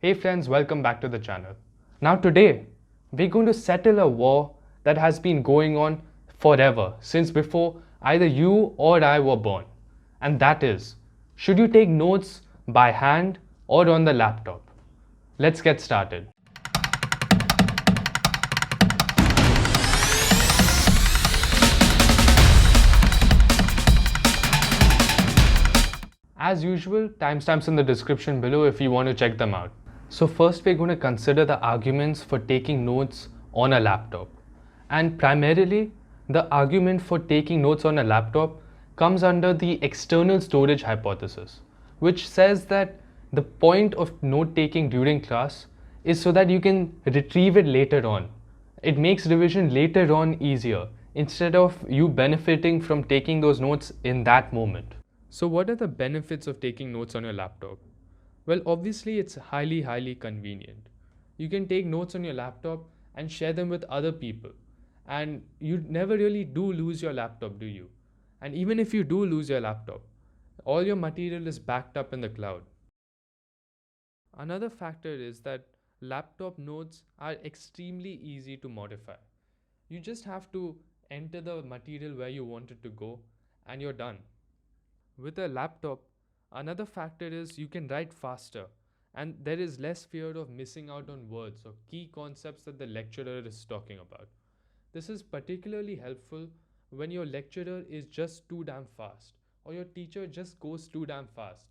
Hey friends, welcome back to the channel. Now today, we're going to settle a war that has been going on forever, since before either you or I were born. And that is, should you take notes by hand or on the laptop? Let's get started. As usual, timestamps in the description below if you want to check them out. So first we're going to consider the arguments for taking notes on a laptop. And primarily, the argument for taking notes on a laptop comes under the external storage hypothesis, which says that the point of note taking during class is so that you can retrieve it later on. It makes revision later on easier instead of you benefiting from taking those notes in that moment. So what are the benefits of taking notes on your laptop? Well, obviously it's highly convenient. You can take notes on your laptop and share them with other people. And you never really do lose your laptop, do you? And even if you do lose your laptop, all your material is backed up in the cloud. Another factor is that laptop notes are extremely easy to modify. You just have to enter the material where you want it to go and you're done. With a laptop, another factor is you can write faster and there is less fear of missing out on words or key concepts that the lecturer is talking about. This is particularly helpful when your lecturer is just too damn fast or your teacher just goes too damn fast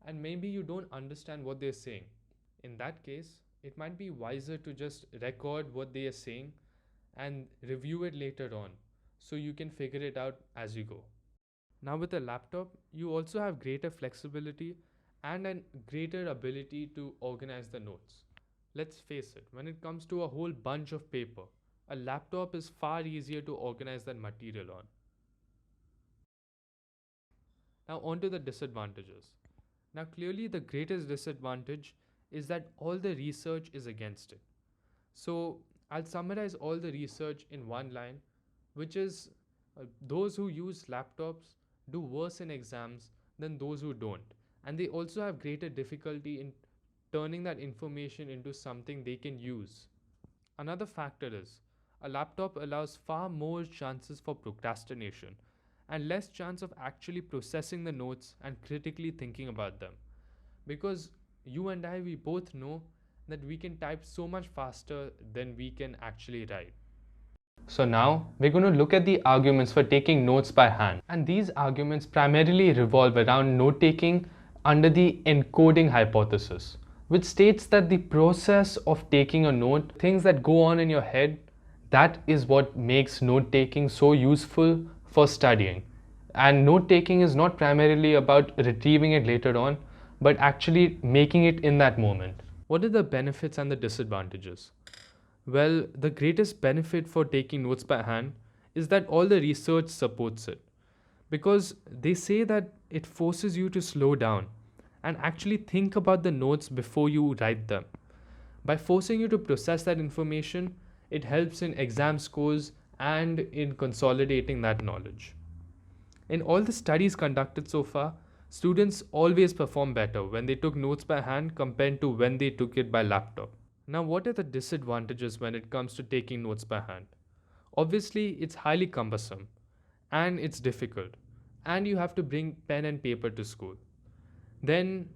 and maybe you don't understand what they're saying. In that case, it might be wiser to just record what they are saying and review it later on so you can figure it out as you go. Now with a laptop, you also have greater flexibility and a greater ability to organize the notes. Let's face it, when it comes to a whole bunch of paper, a laptop is far easier to organize that material on. Now on to the disadvantages. Now clearly the greatest disadvantage is that all the research is against it. So I'll summarize all the research in one line, which is those who use laptops do worse in exams than those who don't. And they also have greater difficulty in turning that information into something they can use. Another factor is a laptop allows far more chances for procrastination and less chance of actually processing the notes and critically thinking about them. Because you and I, we both know that we can type so much faster than we can actually write. So now we're going to look at the arguments for taking notes by hand. And these arguments primarily revolve around note taking under the encoding hypothesis, which states that the process of taking a note, things that go on in your head, that is what makes note taking so useful for studying. And note taking is not primarily about retrieving it later on, but actually making it in that moment. What are the benefits and the disadvantages? Well, the greatest benefit for taking notes by hand is that all the research supports it. Because they say that it forces you to slow down and actually think about the notes before you write them. By forcing you to process that information, it helps in exam scores and in consolidating that knowledge. In all the studies conducted so far, students always perform better when they took notes by hand compared to when they took it by laptop. Now, what are the disadvantages when it comes to taking notes by hand? Obviously, it's highly cumbersome and it's difficult, and you have to bring pen and paper to school. Then,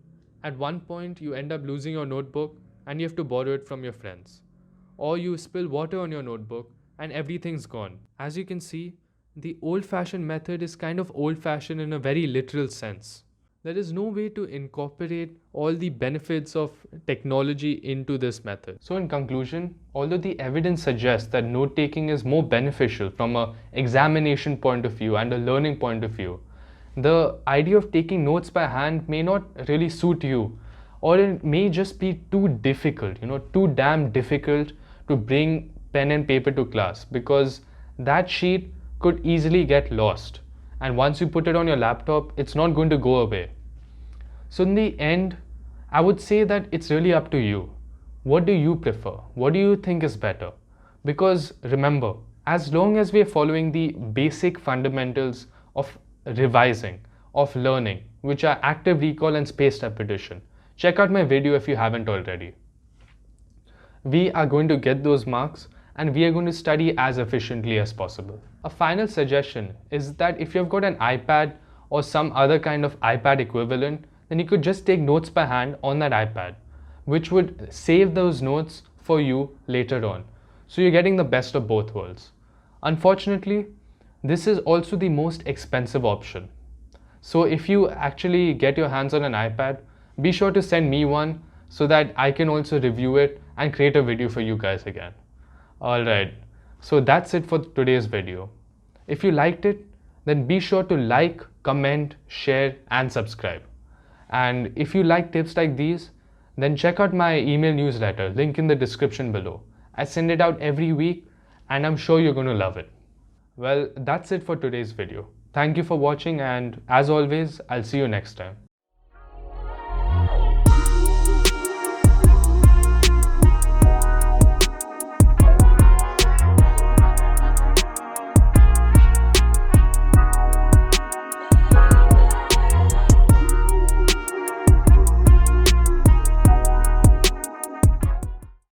at one point, you end up losing your notebook and you have to borrow it from your friends. Or you spill water on your notebook and everything's gone. As you can see, the old-fashioned method is kind of old-fashioned in a very literal sense. There is no way to incorporate all the benefits of technology into this method. So in conclusion, although the evidence suggests that note-taking is more beneficial from an examination point of view and a learning point of view, the idea of taking notes by hand may not really suit you, or it may just be too difficult, too damn difficult to bring pen and paper to class, because that sheet could easily get lost. And once you put it on your laptop, it's not going to go away. So in the end, I would say that it's really up to you. What do you prefer? What do you think is better? Because remember, as long as we are following the basic fundamentals of revising, of learning, which are active recall and spaced repetition, check out my video if you haven't already. We are going to get those marks and we are going to study as efficiently as possible. A final suggestion is that if you've got an iPad or some other kind of iPad equivalent, then you could just take notes by hand on that iPad, which would save those notes for you later on. So you're getting the best of both worlds. Unfortunately, this is also the most expensive option. So if you actually get your hands on an iPad, be sure to send me one so that I can also review it and create a video for you guys again. Alright, so that's it for today's video. If you liked it, then be sure to like, comment, share and subscribe. And if you like tips like these, then check out my email newsletter, link in the description below. I send it out every week and I'm sure you're going to love it. Well, that's it for today's video. Thank you for watching and as always, I'll see you next time.